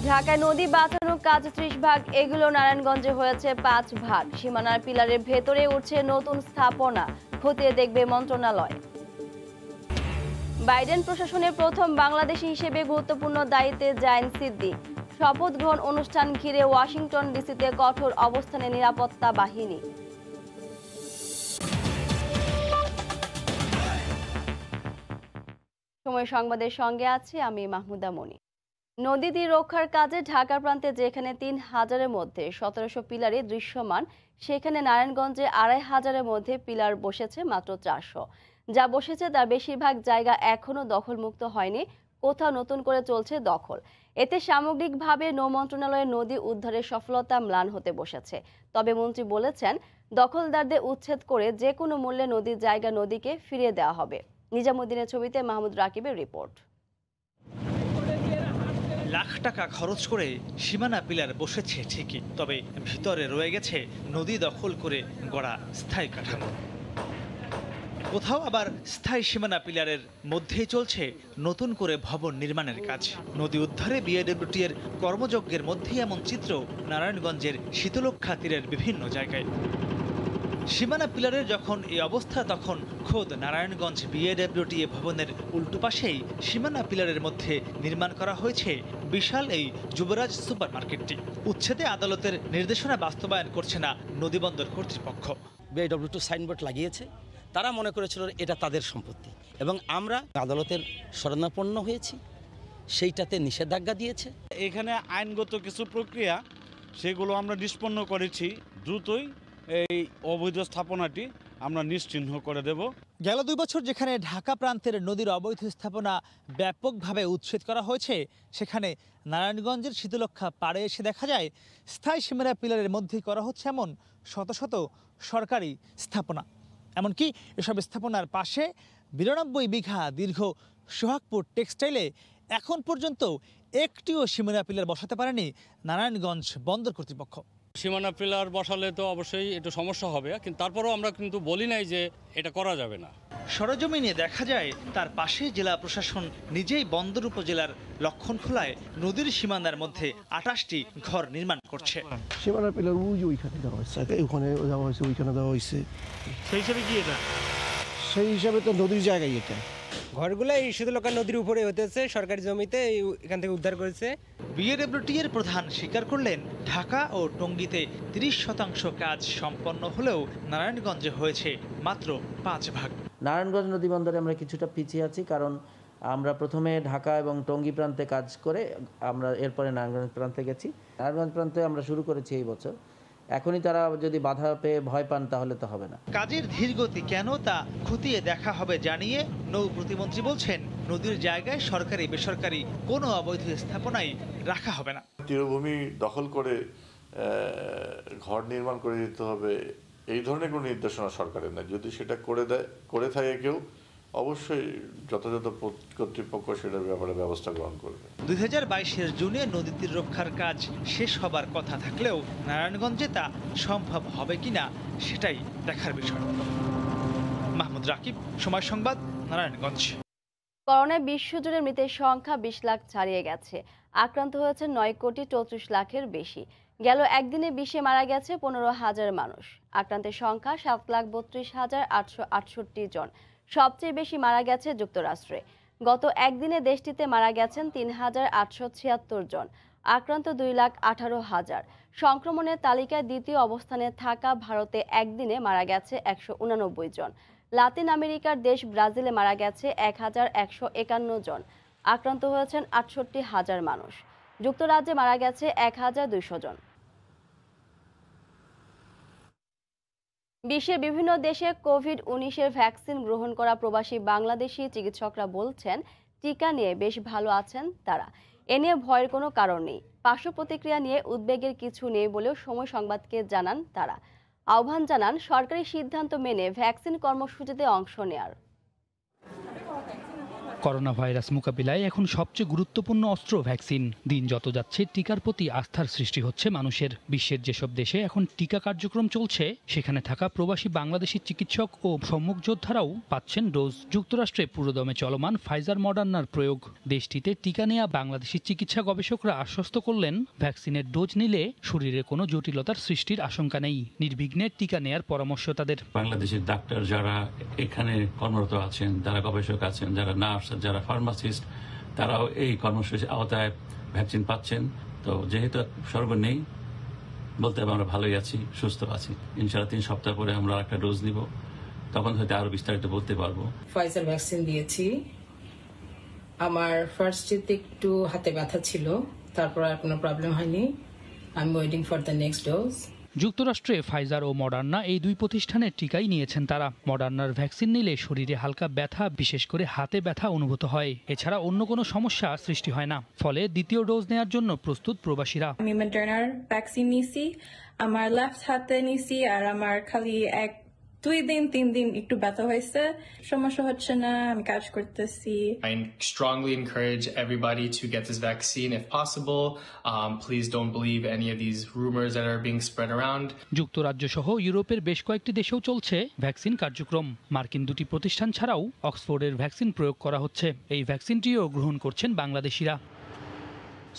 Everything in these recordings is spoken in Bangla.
ঢাকায় নদী বাঁচানোর কাজ ৩০ ভাগ, এগুলো নারায়ণগঞ্জে হয়েছে ৫ ভাগ। সীমানার পিলারের ভেতরে উঠছে নতুন স্থাপনা, খতিয়ে দেখবে মন্ত্রণালয়। বাইডেন প্রশাসনের প্রথম বাংলাদেশি হিসেবে গুরুত্বপূর্ণ দায়িত্বে জায়েন সিদ্দিক। শপথ গ্রহণ অনুষ্ঠান ঘিরে ওয়াশিংটন ডিসিতে কঠোর অবস্থানে নিরাপত্তা বাহিনী। সময় সংবাদের সঙ্গে আছি আমি মাহমুদা মনি। নদী তীর রক্ষার কাজে ঢাকা প্রান্তে যেখানে ৩,০০০-এর মধ্যে ১৭০০ পিলারে দৃশ্যমান, সেখানে নারায়ণগঞ্জে ২,৫০০-এর মধ্যে পিলার বসেছে মাত্র ৪০০। যা বসেছে তার বেশিরভাগ জায়গা এখনও দখলমুক্ত হয়নি, কোথাও নতুন করে চলছে দখল। এতে সামগ্রিকভাবে নৌ মন্ত্রণালয়ের নদী উদ্ধারের সফলতা ম্লান হতে বসেছে। তবে মন্ত্রী বলেছেন, দখলদারদের উচ্ছেদ করে যে কোনো মূল্যে নদীর জায়গা নদীকে ফিরিয়ে দেওয়া হবে। নিজামুদ্দিনের ছবিতে মাহমুদ রাকিবের রিপোর্ট। লাখ টাকা খরচ করে সীমানা পিলার বসেছে ঠিকই, তবে ভিতরে রয়ে গেছে নদী দখল করে গড়া স্থায়ী কাঠামো। কোথাও আবার স্থায়ী সীমানা পিলারের মধ্যেই চলছে নতুন করে ভবন নির্মাণের কাজ। নদী উদ্ধারে বিএডব্লিউটি এর কর্মযজ্ঞের মধ্যেই এমন চিত্র নারায়ণগঞ্জের শীতলক্ষ্যা তীরের বিভিন্ন জায়গায়। সীমানা পিলারের যখন এই অবস্থা, তখন খোদ নারায়ণগঞ্জ বিএডব্লিউটি ভবনের উল্টো পাশেই সীমানা পিলারের মধ্যে নির্মাণ করা হয়েছে বিশাল এই যুবরাজ সুপার মার্কেটটি। উচ্ছেদে আদালতের নির্দেশনা বাস্তবায়ন করছে না নদীবন্দর কর্তৃপক্ষ। বিএডব্লিউটি সাইনবোর্ড লাগিয়েছে, তারা মনে করেছিল এটা তাদের সম্পত্তি, এবং আমরা আদালতের শরণাপন্ন হয়েছি, সেইটাতে নিষেধাজ্ঞা দিয়েছে। এখানে আইনগত কিছু প্রক্রিয়া সেগুলো আমরা নিষ্পন্ন করেছি, দ্রুতই এই অবৈধ স্থাপনাটি আমরা নিশ্চিহ্ন করে দেব। গেল ২ বছর যেখানে ঢাকা প্রান্তের নদীর অবৈধ স্থাপনা ব্যাপকভাবে উচ্ছেদ করা হয়েছে, সেখানে নারায়ণগঞ্জের শীতলক্ষ্যা পাড়ে এসে দেখা যায় স্থায়ী সীমানা পিলারের মধ্যেই করা হচ্ছে এমন শত শত সরকারি স্থাপনা। এমনকি এসব স্থাপনার পাশে ৯২ বিঘা দীর্ঘ সোহাগপুর টেক্সটাইলে এখন পর্যন্ত একটিও সীমানা পিলার বসাতে পারেনি নারায়ণগঞ্জ বন্দর কর্তৃপক্ষ। সীমানা পিলার বসালে তো অবশ্যই একটু সমস্যা হবে, কিন্তু তারপরেও আমরা কিন্তু বলি নাই যে এটা করা যাবে না। সরজমিনে দেখা যায় তার পাশে জেলা প্রশাসন নিজেই বন্দর উপজেলার লক্ষণখোলায় নদীর সীমানার মধ্যে ২৮টি ঘর নির্মাণ করছে। সীমানা পিলার ওইখানে দেওয়া হয়েছে, ওখানে দেওয়া হয়েছে, ওইখানে দেওয়া হয়েছে। সেই হিসাবে কি এটা? সেই হিসাবে তো নদীর জায়গায় এটা ঘরগুলো এই শীতলক্ষ্যা নদীর উপরে হতেছে, সরকারি জমিতে এখান থেকে উদ্ধার করেছে। বিএডব্লিউটি এর প্রধান স্বীকার করলেন, ঢাকা ও টঙ্গীতে ৩০% কাজ সম্পন্ন হলেও নারায়ণগঞ্জে হয়েছে মাত্র ৫ ভাগ। নারায়ণগঞ্জ নদী বন্দরে আমরা কিছুটা পিছিয়ে আছি, কারণ আমরা প্রথমে ঢাকা এবং টঙ্গী প্রান্তে কাজ করে আমরা এরপরে নারায়ণগঞ্জ প্রান্তে গেছি। নারায়ণগঞ্জ প্রান্তে আমরা শুরু করেছি এই বছর। এখনই তারা যদি বাধা পেয়ে ভয় পান তাহলে তো হবে না। কাজের ধীরগতি কেন তা খতিয়ে দেখা হবে জানিয়ে নৌ প্রতিমন্ত্রী বলছেন, নদীর জায়গায় সরকারি বেসরকারি কোনো অবৈধ স্থাপনাই রাখা হবে না। তীরভূমি দখল করে ঘর নির্মাণ করে দিতে হবে, এই ধরনের কোনো নির্দেশনা সরকারের নেই। যদি সেটা করে থাকে কেউ, অবশ্যই যথাযথ কর্তৃপক্ষ সেটার ব্যাপারে ব্যবস্থা গ্রহণ করবে। ২০২২-এর জুনে নদী তীর রক্ষার কাজ শেষ হবার কথা থাকলেও নারায়ণগঞ্জে তা সম্ভব হবে কিনা সেটাই দেখার বিষয়। মাহমুদ রাকিব, সময় সংবাদ, নারায়ণগঞ্জ। করোনায় বিশ্বজুড়ে মৃতের সংখ্যা ২০ লাখ ছাড়িয়ে গেছে। আক্রান্ত হয়েছে ৯,৩৪,০০,০০০-এর বেশি। গেল একদিনে বিশ্বে মারা গেছে ১৫,০০০ মানুষ। আক্রান্তের সংখ্যা ৭,৩২,৮৬৮ জন। সবচেয়ে বেশি মারা গেছে যুক্তরাষ্ট্রে। গত একদিনে দেশটিতে মারা গেছেন ৩,৮৭৬ জন। আক্রান্ত ২,১৮,০০০। সংক্রমণের তালিকায় দ্বিতীয় অবস্থানে থাকা ভারতে একদিনে মারা গেছে ১৮৯ জন। লাতিন আমেরিকার দেশ ব্রাজিলে মারা গেছে ১,১৫১ জন। আক্রান্ত হয়েছেন ৬৮,০০০ মানুষ। যুক্তরাজ্যে মারা গেছে ১,২০০ জন। বিশ্বের বিভিন্ন দেশে কোভিড-১৯-এর ভ্যাকসিন গ্রহণ করা প্রবাসী বাংলাদেশি চিকিৎসকরা বলছেন, টিকা নিয়ে বেশ ভালো আছেন তারা। এ নিয়ে ভয়ের কোনো কারণ নেই। পার্শ্ব প্রতিক্রিয়া নিয়ে উদ্বেগের কিছু নেই বলেও সময় সংবাদকে জানান তারা। আহ্বান জানান সরকারি সিদ্ধান্ত মেনে ভ্যাকসিন কর্মসূচিতে অংশ নেয়ার। করোনা ভাইরাস মোকাবিলায় এখন সবচেয়ে গুরুত্বপূর্ণ অস্ত্র ভ্যাকসিন। দিন যত যাচ্ছে টিকার প্রতি আস্থার সৃষ্টি হচ্ছে মানুষের। বিশ্বের যেসব দেশে এখন টিকা কার্যক্রম চলছে সেখানে থাকা প্রবাসী বাংলাদেশি চিকিৎসক ও সম্মুখ যোদ্ধারাও পাচ্ছেন ডোজ। যুক্তরাষ্ট্রে পুরোদমে চলমান ফাইজার মডার্নার প্রয়োগ। দেশটিতে টিকা নেয়া বাংলাদেশি চিকিৎসা গবেষকরা আশ্বস্ত করলেন, ভ্যাকসিনের ডোজ নিলে শরীরে কোনো জটিলতার সৃষ্টির আশঙ্কা নেই। নির্বিঘ্নে টিকা নেয়ার পরামর্শ তাদের। বাংলাদেশের ডাক্তার যারা এখানে কর্মরত আছেন, যারা গবেষক আছেন, যারা নার্স, যারা ফার্মাসিস্ট, তারাও এই কর্মসূচির আওতায় ভ্যাকসিন পাচ্ছেন। তো যেহেতু স্বর্গ নেই, বলতে আমরা ভালোই আছি, সুস্থ আছি। ইনশাআল্লাহ 3 সপ্তাহ পরে আমরা একটা ডোজ নিব, তখন হয়তো আরো বিস্তারিত বলতে পারবো। ফাইজার ভ্যাকসিন দিয়েছি। আমার ফার্স্ট ডেতে একটু হাতে ব্যথা ছিল, তারপর আর কোনো প্রবলেম হয়নি। I am waiting for the next dose. যুক্তরাষ্ট্রে ফাইজার ও মডার্না এই দুই প্রতিষ্ঠানের টিকাই নিয়েছেন তারা। মডার্নার ভ্যাকসিন নিলে শরীরে হালকা ব্যথা, বিশেষ করে হাতে ব্যথা অনুভূত হয়। এছাড়া অন্য কোনো সমস্যা সৃষ্টি হয় না। ফলে দ্বিতীয় ডোজ নেয়ার জন্য প্রস্তুত প্রবাসীরা। আমি মডার্নার ভ্যাকসিন নিছি, আমার লেফট হাতে নিছি, আর আমার খালি 2-3 দিন একটু ব্যথা হয়েছে, সমস্যা হচ্ছে না, আমি কাজ করতেছি। I strongly encourage everybody to get this vaccine if possible. Please don't believe any of these rumors that are being spread around. যুক্তরাজ্য সহ ইউরোপের বেশ কয়েকটি দেশেও চলছে ভ্যাকসিন কার্যক্রম। মার্কিন দুটি প্রতিষ্ঠান ছাড়াও অক্সফোর্ডের ভ্যাকসিন প্রয়োগ করা হচ্ছে। এই ভ্যাকসিনটিও গ্রহণ করছেন বাংলাদেশিরা।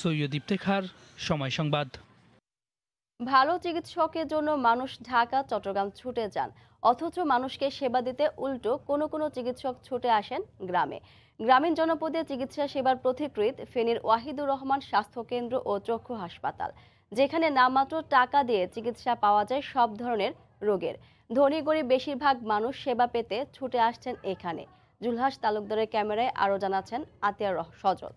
সৈয়দ ইফতেখার, সময় সংবাদ। ভালো চিকিৎসকের জন্য মানুষ ঢাকা, চট্টগ্রাম ছুটে যান, অথচ মানুষকে সেবা দিতে উল্টো কোনো চিকিৎসক ছুটে আসেন গ্রামে। গ্রামীণ জনপদে চিকিৎসা সেবার পথিকৃৎ ফেনীর ওয়াহিদুর রহমান স্বাস্থ্যকেন্দ্র ও চক্ষু হাসপাতাল, যেখানে নামমাত্র টাকা দিয়ে চিকিৎসা পাওয়া যায় সব ধরনের রোগের। ধনী গরিব বেশিরভাগ মানুষ সেবা পেতে ছুটে আসছেন এখানে। জুলহাস তালুকদারের ক্যামেরায় আরও জানাচ্ছেন আতিয়ার সজল।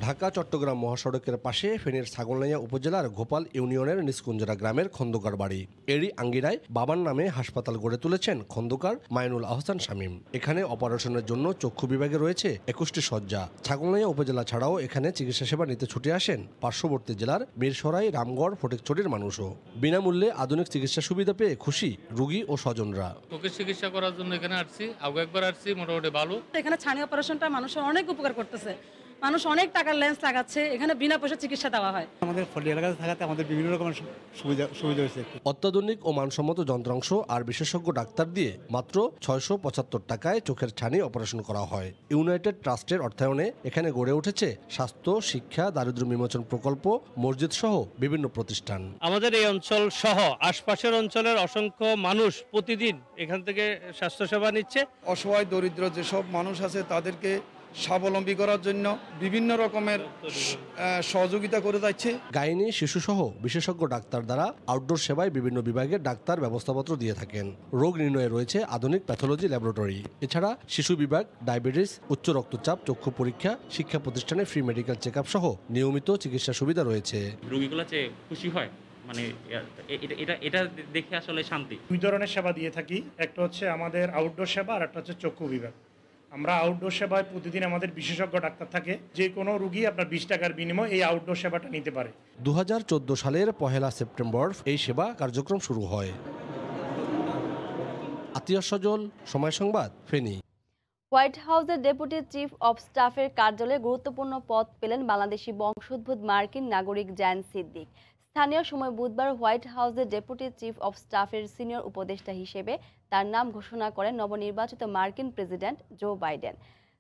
ঢাকা চট্টগ্রাম মহাসড়কের পাশে ফেনীর ছাগলনাইয়া উপজেলার গোপাল ইউনিয়নের নিষ্কুঞ্জরা গ্রামের খন্দকার বাড়ি। এরই আঙ্গিনায় বাবার নামে হাসপাতাল গড়ে তুলেছেন খন্দকার মাইনুল আহসান শামীম। এখানে অপারেশনের জন্য চক্ষু বিভাগে রয়েছে 21টি শয্যা। ছাগলনাইয়া উপজেলা ছাড়াও এখানে চিকিৎসা সেবা নিতে ছুটে আসেন পার্শ্ববর্তী জেলার মিরসরাই, রামগড়, ফটিকছড়ির মানুষও। বিনামূল্যে আধুনিক চিকিৎসা সুবিধা পেয়ে খুশি রোগী ও স্বজনরা। চোখের চিকিৎসা করার জন্য এখানে আসছি, আগে একবার আসছি, মোটামুটি ভালো। এখানে ছানি অপারেশনটা মানুষের অনেক উপকার করতেছে। মানুষ অনেক টাকার লেন্স লাগাচ্ছে, এখানে বিনা পয়সা চিকিৎসা দেওয়া হয়। আমাদের ফলি এলাকাতে থাকাতে আমাদের বিভিন্ন রকমের সুবিধা হয়েছে। অত্যাধুনিক ও মানসম্মত যন্ত্রাংশ আর বিশেষজ্ঞ ডাক্তার দিয়ে মাত্র 675 টাকায় চোখের ছানি অপারেশন করা হয়। ইউনাইটেড ট্রাস্টের অর্থায়নে এখানে গড়ে উঠেছে স্বাস্থ্য, শিক্ষা, দারিদ্র্য বিমোচন প্রকল্প, মসজিদ সহ বিভিন্ন প্রতিষ্ঠান। আমাদের এই অঞ্চল সহ আশপাশের অঞ্চলের অসংখ্য মানুষ প্রতিদিন এখান থেকে স্বাস্থ্যসেবা নিচ্ছে। অসহায় দরিদ্র যেসব মানুষ আছে তাদেরকে স্বাবলম্বী করার জন্য বিভিন্ন রকমের সহযোগিতা করে যাচ্ছে। গাইনি, শিশু সহ বিশেষজ্ঞ ডাক্তার দ্বারা আউটডোর সেবায় বিভিন্ন বিভাগের ডাক্তার ব্যবস্থাপত্র দিয়ে থাকেন। রোগ নির্ণয়ে রয়েছে আধুনিক প্যাথোলজি ল্যাবরেটরি। এছাড়া শিশু বিভাগ, ডায়াবেটিস, উচ্চ রক্তচাপ, চক্ষু পরীক্ষা, শিক্ষা প্রতিষ্ঠানে ফ্রি মেডিকেল চেক আপ সহ নিয়মিত চিকিৎসা সুবিধা রয়েছে। রোগীগুলো যে খুশি হয়, মানে এটা দেখে আসলে শান্তি। 2 ধরনের সেবা দিয়ে থাকি, একটা হচ্ছে আমাদের আউটডোর সেবা আর একটা হচ্ছে চক্ষু বিভাগ। আমরা আউটডোর সেবায় প্রতিদিন আমাদের বিশেষজ্ঞ ডাক্তার থাকে। যে কোনো রোগী আপনার 20 টাকার বিনিময়ে এই আউটডোর সেবাটা নিতে পারে। 2014 সালের 1 সেপ্টেম্বর এই সেবা কার্যক্রম শুরু হয়। আতিয়ার সজল, সময় সংবাদ, ফেনী। হোয়াইট হাউসের ডেপুটি চিফ অব স্টাফের কার্যালয়ে গুরুত্বপূর্ণ পদ পেলেন বাংলাদেশি বংশোদ্ভূত মার্কিন নাগরিক জায়ান সিদ্দিক। স্থানীয় সময় বুধবার হোয়াইট হাউসের ডেপুটি চিফ অব স্টাফের সিনিয়র উপদেষ্টা হিসেবে তার নাম ঘোষণা করেন নবনির্বাচিত মার্কিন প্রেসিডেন্ট জো বাইডেন।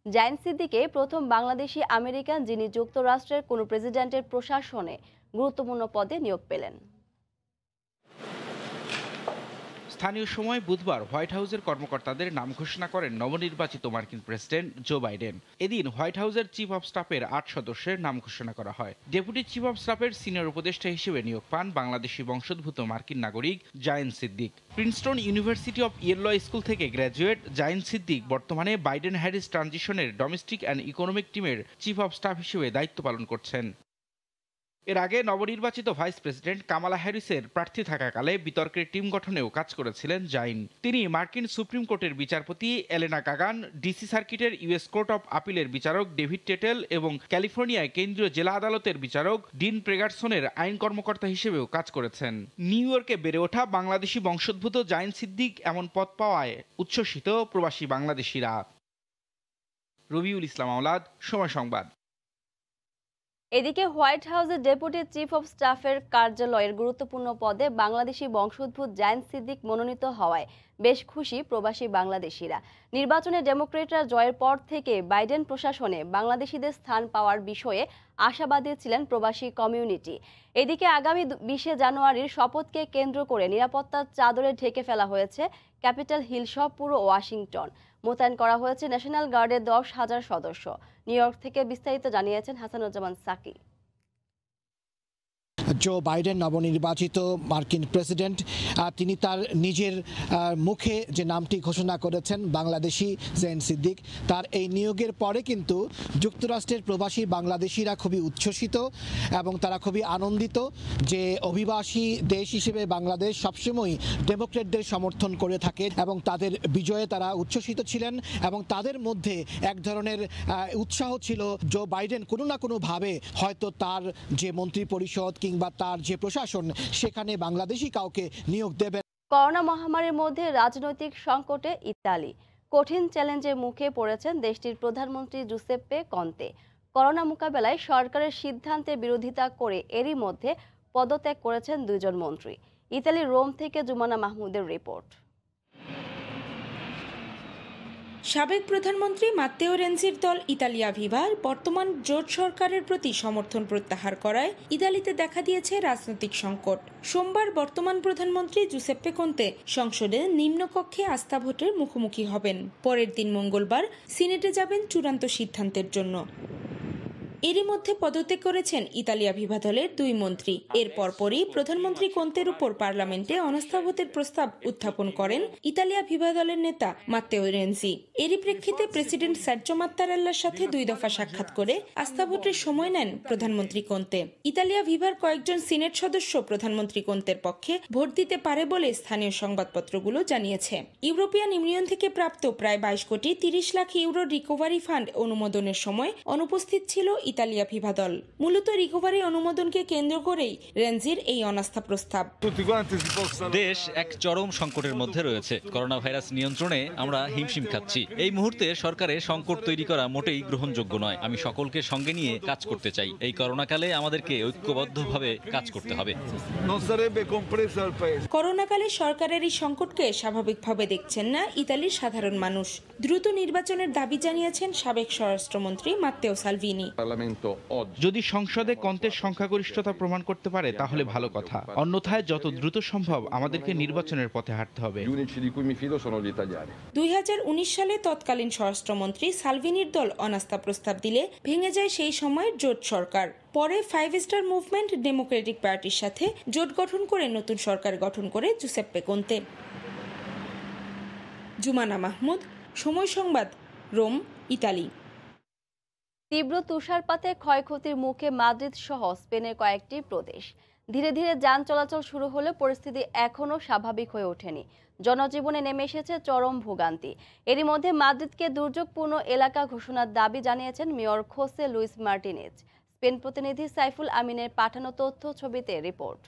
জায়ান সিদ্দিকে প্রথম বাংলাদেশি আমেরিকান যিনি যুক্তরাষ্ট্রের কোনো প্রেসিডেন্টের প্রশাসনে গুরুত্বপূর্ণ পদে নিয়োগ পেলেন। স্থানীয় সময় বুধবার হোয়াইট হাউসের কর্মকর্তাদের নাম ঘোষণা করেন নবনির্বাচিত মার্কিন প্রেসিডেন্ট জো বাইডেন। এদিন হোয়াইট হাউসের চিফ অব স্টাফের 8 সদস্যের নাম ঘোষণা করা হয়। ডেপুটি চিফ অব স্টাফের সিনিয়র উপদেষ্টা হিসেবে নিয়োগ পান বাংলাদেশি বংশোদ্ভূত মার্কিন নাগরিক Zayan Siddique. Princeton University of Yale Law School থেকে গ্র্যাজুয়েট জায়ান সিদ্দিক বর্তমানে বাইডেন হ্যারিস ট্রানজিশনের ডোমেস্টিক অ্যান্ড ইকোনমিক টিমের চিফ অব স্টাফ হিসেবে দায়িত্ব পালন করছেন। এর আগে নবনির্বাচিত ভাইস প্রেসিডেন্ট কামালা হ্যারিসের প্রার্থী থাকাকালে বিতর্কের টিম গঠনেও কাজ করেছিলেন জাইন। তিনি মার্কিন সুপ্রিম কোর্টের বিচারপতি এলেনা কাগান, ডিসি সার্কিটের ইউএস কোর্ট অফ আপিলের বিচারক ডেভিড টেটেল এবং ক্যালিফোর্নিয়ায় কেন্দ্রীয় জেলা আদালতের বিচারক ডিন প্রেগারসনের আইন কর্মকর্তা হিসেবেও কাজ করেছেন। নিউ ইয়র্কে বেড়ে ওঠা বাংলাদেশি বংশোদ্ভূত জাইন সিদ্দিক এমন পদ পাওয়ায় উচ্ছ্বসিত প্রবাসী বাংলাদেশিরা। রবিউল ইসলাম আওলাদ, সময় সংবাদ। এদিকে হোয়াইট হাউসের ডেপুটি চিফ অব স্টাফের কার্যালয়ের গুরুত্বপূর্ণ পদে বাংলাদেশি বংশোদ্ভূত জায়েন সিদ্দিক মনোনীত হওয়ায় বেশ খুশি প্রবাসী বাংলাদেশিরা। নির্বাচনে ডেমোক্রেটরা জয়ের পর থেকে বাইডেন প্রশাসনে বাংলাদেশিদের স্থান পাওয়ার বিষয়ে আশাবাদী ছিলেন প্রবাসী কমিউনিটি। এদিকে আগামী 20 জানুয়ারির শপথকে কেন্দ্র করে নিরাপত্তার চাদরে ঢেকে ফেলা হয়েছে ক্যাপিটাল হিল সহ পুরো ওয়াশিংটন। মোতায়েন করা হয়েছে ন্যাশনাল গার্ডের 10,000 সদস্য। নিউ ইয়র্ক থেকে বিস্তারিত জানিয়েছেন হাসানুজ্জামান সাকি। জো বাইডেন নবনির্বাচিত মার্কিন প্রেসিডেন্ট, তিনি তার নিজের মুখে যে নামটি ঘোষণা করেছেন বাংলাদেশি জায়েন সিদ্দিক, তার এই নিয়োগের পরে কিন্তু যুক্তরাষ্ট্রের প্রবাসী বাংলাদেশিরা খুবই উচ্ছ্বসিত এবং তারা খুবই আনন্দিত যে অভিবাসী দেশ হিসেবে বাংলাদেশ সবসময় ডেমোক্রেটদের সমর্থন করে থাকে এবং তাদের বিজয়ে তারা উচ্ছ্বসিত ছিলেন এবং তাদের মধ্যে এক ধরনের উৎসাহ ছিল জো বাইডেন কোনো না কোনোভাবে হয়তো তার যে মন্ত্রী পরিষদ কিংবা তার যে প্রশাসন সেখানে বাংলাদেশি কাউকে নিয়োগ দেবেন। করোনা মহামারীর মধ্যে রাজনৈতিক সংকটে ইতালি কঠিন চ্যালেঞ্জের মুখে পড়েছেন দেশটির প্রধানমন্ত্রী জুসেপ্পে কন্তে। করোনা মোকাবেলায় সরকারের সিদ্ধান্তের বিরোধিতা করে এরই মধ্যে পদত্যাগ করেছেন 2 জন মন্ত্রী। ইতালির রোম থেকে জুমানা মাহমুদের রিপোর্ট। সাবেক প্রধানমন্ত্রী মাত্তেও রেনজির দল ইতালিয়া ভিভার বর্তমান জোট সরকারের প্রতি সমর্থন প্রত্যাহার করায় ইতালিতে দেখা দিয়েছে রাজনৈতিক সংকট। সোমবার বর্তমান প্রধানমন্ত্রী জুসেপ্পে কোন্তে সংসদে নিম্নকক্ষে আস্থা ভোটের মুখোমুখি হবেন। পরের দিন মঙ্গলবার সিনেটে যাবেন চূড়ান্ত সিদ্ধান্তের জন্য। এরই মধ্যে পদত্যাগ করেছেন ইতালিয়া ভিভা দলের 2 মন্ত্রী। এর পরপরই প্রধানমন্ত্রী কোন্তের উপর পার্লামেন্টে অনাস্থা ভোটের প্রস্তাব উত্থাপন করেন ইতালিয়া ভিভা দলের নেতা মাত্তেও রেনজি। এরই প্রেক্ষিতে প্রেসিডেন্ট সার্জো মাত্তারেল্লার সাথে 2 দফা সাক্ষাৎ করে আস্থা ভোটের সময় নেন প্রধানমন্ত্রী কোন্তে। ইতালিয়া ভিভার কয়েকজন সিনেট সদস্য প্রধানমন্ত্রী কোন্তের পক্ষে ভোট দিতে পারে বলে স্থানীয় সংবাদপত্রগুলো জানিয়েছে। ইউরোপিয়ান ইউনিয়ন থেকে প্রাপ্ত প্রায় 22 কোটি 30 লাখ ইউরো রিকভারি ফান্ড অনুমোদনের সময় অনুপস্থিত ছিল ইতালিয়া ভিভা দল। মূলত রিকভারি অনুমোদনকে কেন্দ্র করেই রেনজির এই অনাস্থা প্রস্তাব। দেশ এক চরম সংকটের মধ্যে রয়েছে। করোনা ভাইরাস নিয়ন্ত্রণে আমরা হিমশিম খাচ্ছি। এই মুহূর্তে সরকারে সংকট তৈরি করা মোটেই গ্রহণযোগ্য নয়। আমি সকলকে সঙ্গে নিয়ে কাজ করতে চাই। এই করোনাকালে আমাদেরকে ঐক্যবদ্ধভাবে কাজ করতে হবে। করোনাকালে সরকারের এই সংকটকে স্বাভাবিকভাবে দেখছেন না ইতালির সাধারণ মানুষ। দ্রুত নির্বাচনের দাবি জানিয়েছেন সাবেক স্বরাষ্ট্রমন্ত্রী মাত্তেও সালভিনি। যদি সংসদে কন্তের সংখ্যাগরিষ্ঠতা প্রমাণ করতে পারে তাহলে ভালো কথা, অন্যথায় যত দ্রুত সম্ভব আমাদেরকে নির্বাচনের পথে হাঁটতে হবে। 2019 সালে তৎকালীন স্বরাষ্ট্রমন্ত্রী সালভিনির দল অনাস্থা প্রস্তাব দিলে ভেঙে যায় সেই সময়ের জোট সরকার। পরে 5 স্টার মুভমেন্ট ডেমোক্রেটিক পার্টির সাথে জোট গঠন করে নতুন সরকার গঠন করে জুসেপ্পে কোন্তে। জুমানা মাহমুদ, সময় সংবাদ, রোম, ইতালি। তীব্র তুষারপাতে ক্ষয়ক্ষতির মুখে মাদ্রিদ সহ স্পেনের কয়েকটি প্রদেশ। ধীরে ধীরে যান চলাচল শুরু হলে পরিস্থিতি এখনও স্বাভাবিক হয়ে ওঠেনি। জনজীবনে নেমে এসেছে চরম ভোগান্তি। এরই মধ্যে মাদ্রিদকে দুর্যোগপূর্ণ এলাকা ঘোষণার দাবি জানিয়েছেন mayor Jose Luis Martinez. Spain প্রতিনিধি সাইফুল আমিনের পাঠানো তথ্য ছবিতে রিপোর্ট।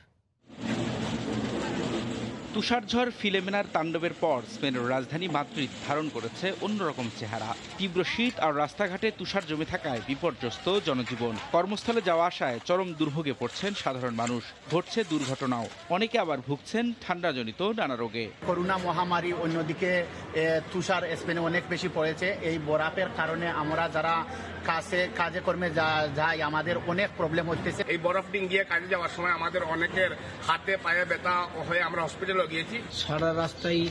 তুষারঝড় ফিলেমেনার তাণ্ডবের পর স্পেনের রাজধানী মাদ্রিদ ধারণ করেছে অন্যরকম চেহারা। তীব্র শীত আর রাস্তাঘাটে তুষার জমে থাকায় বিপর্যস্ত জনজীবন। কর্মস্থলে যাওয়া আসায় চরম দুর্ভোগে পড়ছেন সাধারণ মানুষ। ঘটছে দুর্ঘটনাও। অনেকে আবার ভুগছেন ঠান্ডাজনিত নানা রোগে। করোনা মহামারী, অন্যদিকে তুষার স্পেনে অনেক বেশি পড়েছে। এই বরফের কারণে আমরা যারা কাজে কর্মে যাই আমাদের অনেক প্রবলেম হচ্ছে। এই বরফ ডিঙ্গিয়ে কাজে যাওয়ার সময় আমাদের অনেকের হাতে পায়ে ব্যথা হয়ে আমরা হসপিটালে গিয়েছি। সারা রাস্তায়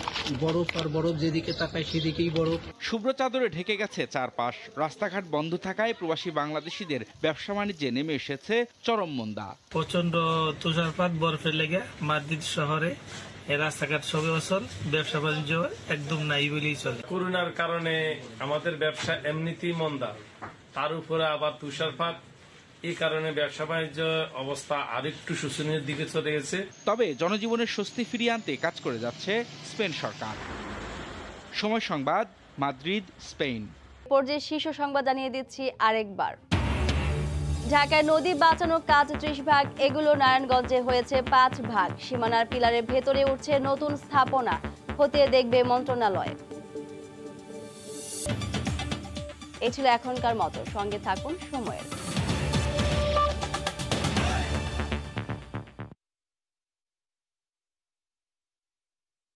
বরফ আর বরফ, যেদিকে তাকায় সেদিকেই বরফ। শুভ্র চাদরে ঢেকে গেছে চারপাশ। রাস্তাঘাট বন্ধ থাকায় প্রবাসী বাংলাদেশিদের ব্যবসা বাণিজ্যে নেমে এসেছে চরম মন্দা। প্রচন্ড তুষারপাত বরফের লেগে মাদ্রিদ শহরে রাস্তাঘাট সবে অচল, ব্যবসা বাণিজ্য একদম নাই বলেই চলে। করোনার কারণে আমাদের ব্যবসা এমনিতেই মন্দা, তার উপরে আবার তুষারপাত, এই কারণে ব্যবসা বাণিজ্য অবস্থা আরেকটু শোচনীয় দিকে চলে গেছে। তবে জনজীবনের স্বস্তি ফিরিয়ে আনতে কাজ করে যাচ্ছে স্পেন সরকার। সময় সংবাদ, মাদ্রিদ, স্পেন। পর্যায়ে শীর্ষ সংবাদ জানিয়ে দিচ্ছি আরেকবার। ঢাকায় নদী বাঁচানোর কাজ 30 ভাগ, এগুলো নারায়ণগঞ্জে হয়েছে 5 ভাগ। সীমানার পিলারের ভেতরে উঠছে নতুন স্থাপনা, খতিয়ে দেখবে মন্ত্রণালয়। এই ছিল এখনকার মতো, সঙ্গে থাকুন সময়ের।